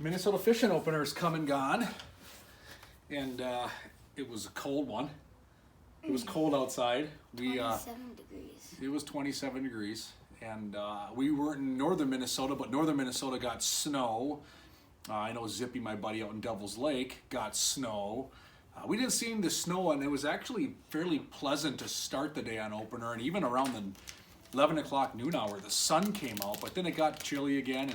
Minnesota fishing opener is come and gone, and it was a cold one. It was cold outside. 27 degrees. It was 27 degrees, and we weren't in northern Minnesota, but northern Minnesota got snow. I know Zippy, my buddy out in Devil's Lake, got snow. We didn't see the snow, and it was actually fairly pleasant to start the day on opener, and even around the 11 o'clock noon hour, the sun came out, but then it got chilly again,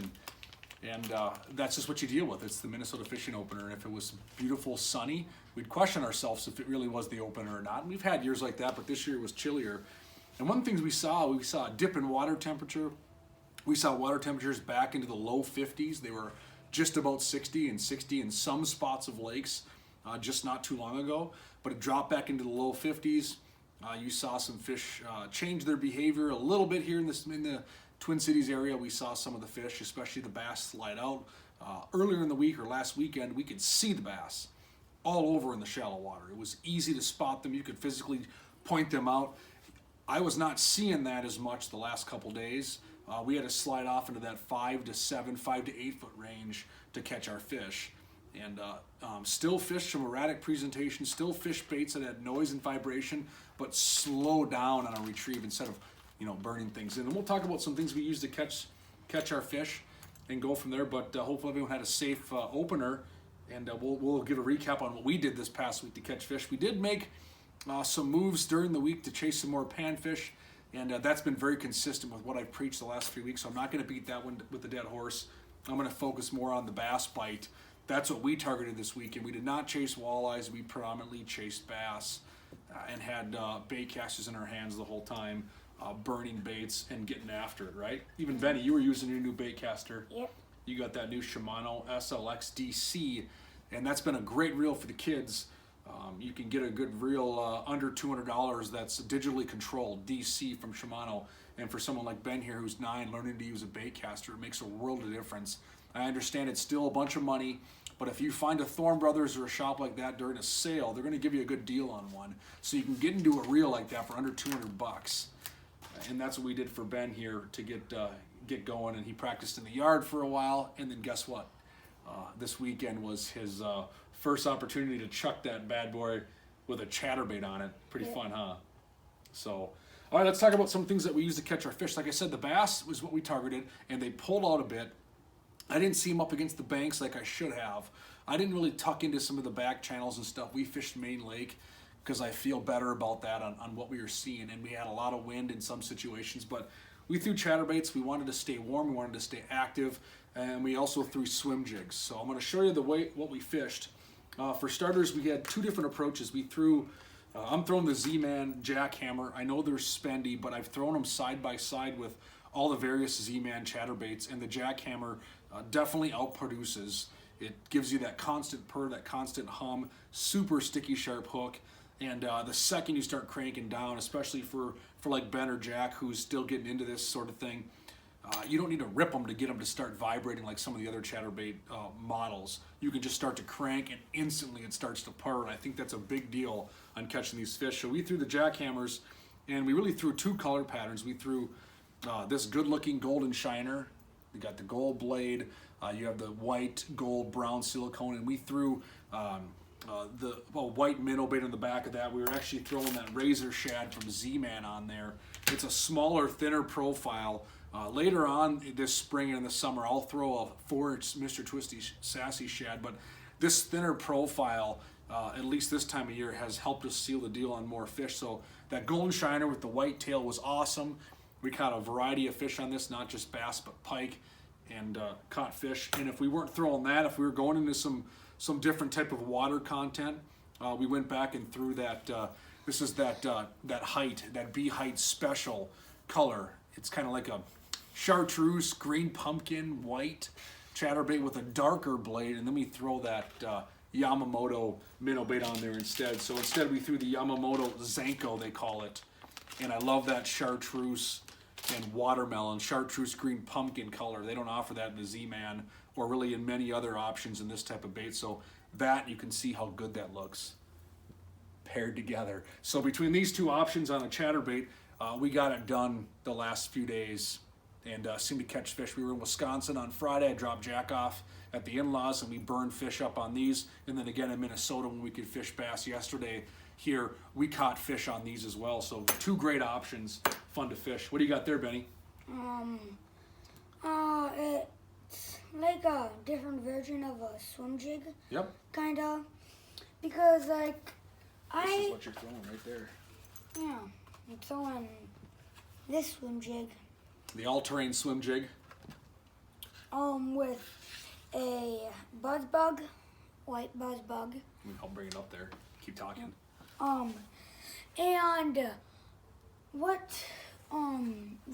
and that's just what you deal with. It's the Minnesota fishing opener, and if it was beautiful, sunny, we'd question ourselves if it really was the opener or not. And we've had years like that, but this year it was chillier. And one of the things we saw a dip in water temperature. We saw water temperatures back into the low 50s. They were just about 60 and 60 in some spots of lakes just not too long ago, but it dropped back into the low 50s. You saw some fish change their behavior a little bit here in the Twin Cities area. We saw some of the fish, especially the bass, slide out. Earlier in the week or last weekend, we could see the bass all over in the shallow water. It was easy to spot them. You could physically point them out. I was not seeing that as much the last couple days. We had to slide off into that 5 to 7, 5 to 8 foot range to catch our fish. And still fish some erratic presentation, still fish baits that had noise and vibration, but slow down on a retrieve instead of burning things in. And we'll talk about some things we use to catch our fish and go from there. But hopefully everyone had a safe opener, and we'll give a recap on what we did this past week to catch fish. We did make some moves during the week to chase some more panfish, and that's been very consistent with what I've preached the last 3 weeks. So I'm not going to beat that one with the dead horse. I'm going to focus more on the bass bite. That's what we targeted this week, and we did not chase walleyes. We predominantly chased bass and had bait casters in our hands the whole time, burning baits and getting after it, right? Even Benny, you were using your new bait caster. Yep. You got that new Shimano SLX DC, and that's been a great reel for the kids. You can get a good reel under $200 that's digitally controlled DC from Shimano. And for someone like Ben here who's 9 learning to use a bait caster, it makes a world of difference. I understand it's still a bunch of money, but if you find a Thorne Brothers or a shop like that during a sale, they're going to give you a good deal on one. So you can get into a reel like that for under 200 bucks. And that's what we did for Ben here to get going. And he practiced in the yard for a while. And then guess what? This weekend was his first opportunity to chuck that bad boy with a chatterbait on it. Pretty fun, huh? So, all right, let's talk about some things that we use to catch our fish. Like I said, the bass was what we targeted, and they pulled out a bit. I didn't see them up against the banks like I should have. I didn't really tuck into some of the back channels and stuff. We fished Main Lake because I feel better about that on what we were seeing, and we had a lot of wind in some situations, but we threw chatterbaits. We wanted to stay warm, we wanted to stay active, and we also threw swim jigs. So I'm going to show you what we fished. For starters, we had 2 different approaches. We threw, I'm throwing the Z-Man jackhammer. I know they're spendy, but I've thrown them side by side with all the various Z-Man chatterbaits, and the jackhammer definitely outproduces. It gives you that constant purr, that constant hum, super sticky sharp hook, and the second you start cranking down, especially for like Ben or Jack who's still getting into this sort of thing, you don't need to rip them to get them to start vibrating like some of the other chatterbait models. You can just start to crank and instantly it starts to purr, and I think that's a big deal on catching these fish. So we threw the jackhammers, and we really threw 2 color patterns. We threw this good-looking golden shiner. You got the gold blade. You have the white, gold, brown silicone, and we threw the white minnow bait on the back of that. We were actually throwing that razor shad from Z-Man on there. It's a smaller, thinner profile. Later on this spring and in the summer, I'll throw a 4-inch Mr. Twisty Sassy shad, but this thinner profile, at least this time of year, has helped us seal the deal on more fish. So that golden shiner with the white tail was awesome. We caught a variety of fish on this, not just bass, but pike, and caught fish. And if we weren't throwing that, if we were going into some different type of water content, we went back and threw that, this is that height, that Bee Height special color. It's kind of like a chartreuse, green pumpkin, white chatterbait with a darker blade, and then we throw that Yamamoto minnow bait on there instead. So instead we threw the Yamamoto Zanko, they call it. And I love that chartreuse and watermelon, chartreuse green pumpkin color. They don't offer that in the Z-Man or really in many other options in this type of bait. So that, you can see how good that looks paired together. So between these 2 options on a chatterbait, we got it done the last few days and seem to catch fish. We were in Wisconsin on Friday. I dropped Jack off at the in-laws, and we burned fish up on these. And then again in Minnesota when we could fish bass yesterday here, we caught fish on these as well. So 2 great options, fun to fish. What do you got there, Benny? It's like a different version of a swim jig, Yep. kinda, because like This is I what you're throwing right there. I'm throwing this swim jig The all-terrain swim jig. with a buzz bug, white buzz bug, I'll bring it up there. Keep talking. and what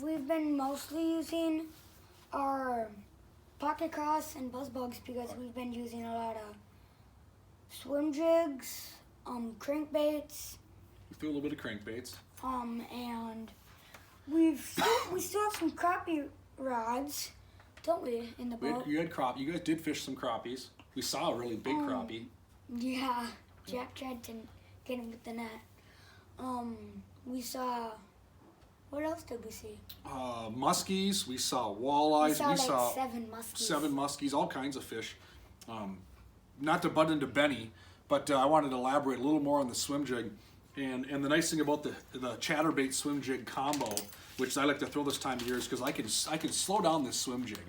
we've been mostly using are pocket cross and buzz bugs because we've been using a lot of swim jigs, crankbaits, We threw a little bit of crankbaits. and we still have some crappie rods, don't we, in the boat? You guys did fish some crappies. We saw a really big crappie. Yeah, Jack tried to get him with the net. We saw. What else did we see? Muskies. We saw walleyes. We saw like 7 muskies. 7 muskies, all kinds of fish. Not to butt into Benny, but I wanted to elaborate a little more on the swim jig. And the nice thing about the chatterbait swim jig combo, which I like to throw this time of year, is because I can slow down this swim jig.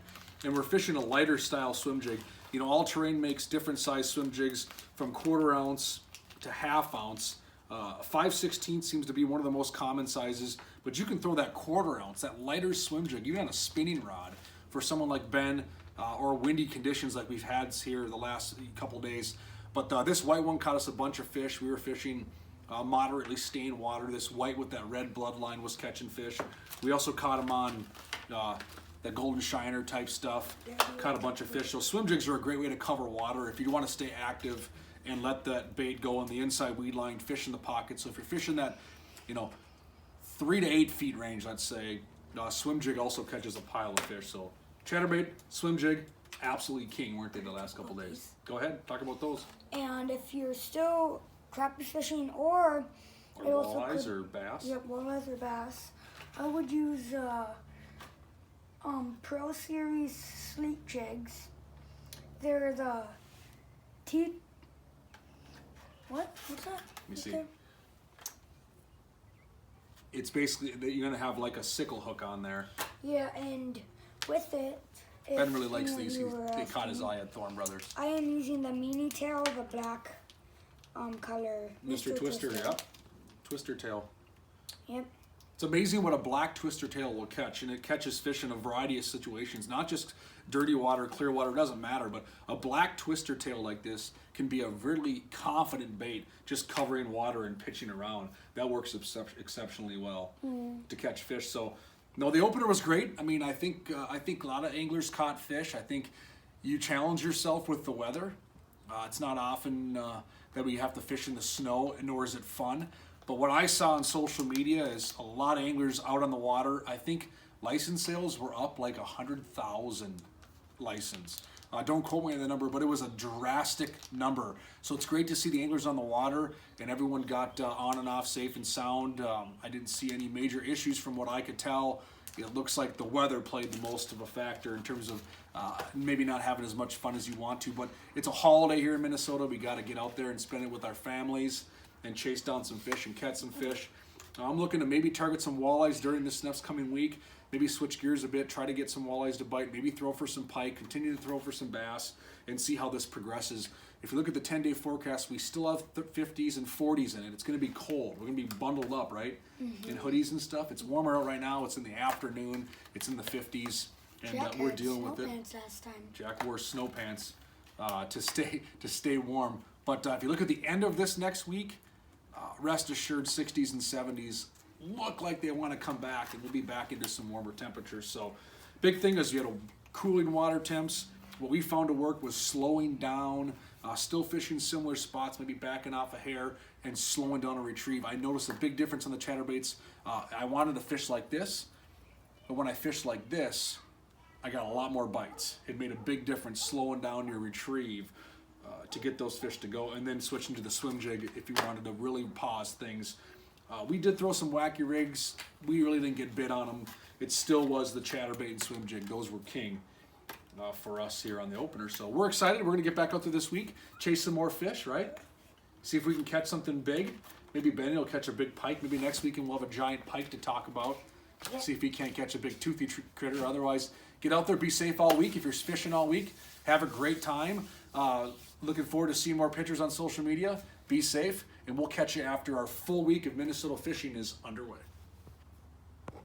And we're fishing a lighter style swim jig. You know, All Terrain makes different size swim jigs from 1/4 ounce to 1/2 ounce. 5/16 seems to be one of the most common sizes, but you can throw that 1/4 ounce, that lighter swim jig, even on a spinning rod for someone like Ben, or windy conditions like we've had here the last couple days. But this white one caught us a bunch of fish. We were fishing moderately stained water. This white with that red bloodline was catching fish. We also caught them on the golden shiner type stuff. Caught a bunch of fish. So swim jigs are a great way to cover water if you want to stay active and let that bait go on the inside weed line, fish in the pocket. So if you're fishing that, 3 to 8 feet range, let's say, swim jig also catches a pile of fish. So chatterbait, swim jig, absolutely king, weren't they, the last couple days? Go ahead, talk about those. And if you're still crappie fishing or it also Walleyes could- or bass? Yep, walleyes or bass. I would use Pro Series sleek jigs. They're the What's that? me see. Okay. It's basically that you're gonna have like a sickle hook on there. Yeah, and with it, Ben really likes these. you were They caught his asking, eye at Thorn Brothers. I am using the mini tail, the black color. Mr. Twister, yep. Twister tail. Yep. It's amazing what a black twister tail will catch, and it catches fish in a variety of situations, not just dirty water, clear water, it doesn't matter, but a black twister tail like this can be a really confident bait, just covering water and pitching around. That works exceptionally well to catch fish. So, no, the opener was great. I mean, I think a lot of anglers caught fish. I think you challenge yourself with the weather. It's not often that we have to fish in the snow, nor is it fun. But what I saw on social media is a lot of anglers out on the water. I think license sales were up like 100,000 license. Don't quote me on the number, but it was a drastic number. So it's great to see the anglers on the water and everyone got on and off safe and sound. I didn't see any major issues from what I could tell. It looks like the weather played the most of a factor in terms of maybe not having as much fun as you want to. But it's a holiday here in Minnesota. We got to get out there and spend it with our families and chase down some fish and catch some fish. I'm looking to maybe target some walleyes during this next coming week. Maybe switch gears a bit, try to get some walleyes to bite, maybe throw for some pike, continue to throw for some bass, and see how this progresses. If you look at the 10-day forecast, we still have 50s and 40s in it. It's going to be cold. We're going to be bundled up, right? In hoodies and stuff. It's warmer out right now. It's in the afternoon. It's in the 50s, and Jack we're had dealing snow with it. pants last time. Jack wore snow pants to stay warm. But if you look at the end of this next week, rest assured 60s and 70s look like they want to come back, and we'll be back into some warmer temperatures. So big thing is you had a cooling water temps. What we found to work was slowing down, still fishing similar spots, maybe backing off a hair and slowing down a retrieve. I noticed a big difference on the chatterbaits. I wanted to fish like this, but when I fished like this, I got a lot more bites. It made a big difference slowing down your retrieve to get those fish to go, and then switching to the swim jig if you wanted to really pause things. We did throw some wacky rigs. We really didn't get bit on them. it still was the chatterbait and swim jig. Those were king for us here on the opener. So we're excited. We're going to get back out there this week, chase some more fish, right? See if we can catch something big. Maybe Benny will catch a big pike. Maybe next weekend we'll have a giant pike to talk about. Yep. See if he can't catch a big toothy critter. Otherwise, get out there, be safe all week. If you're fishing all week, have a great time. Looking forward to seeing more pictures on social media. Be safe, and we'll catch you after our full week of Minnesota fishing is underway.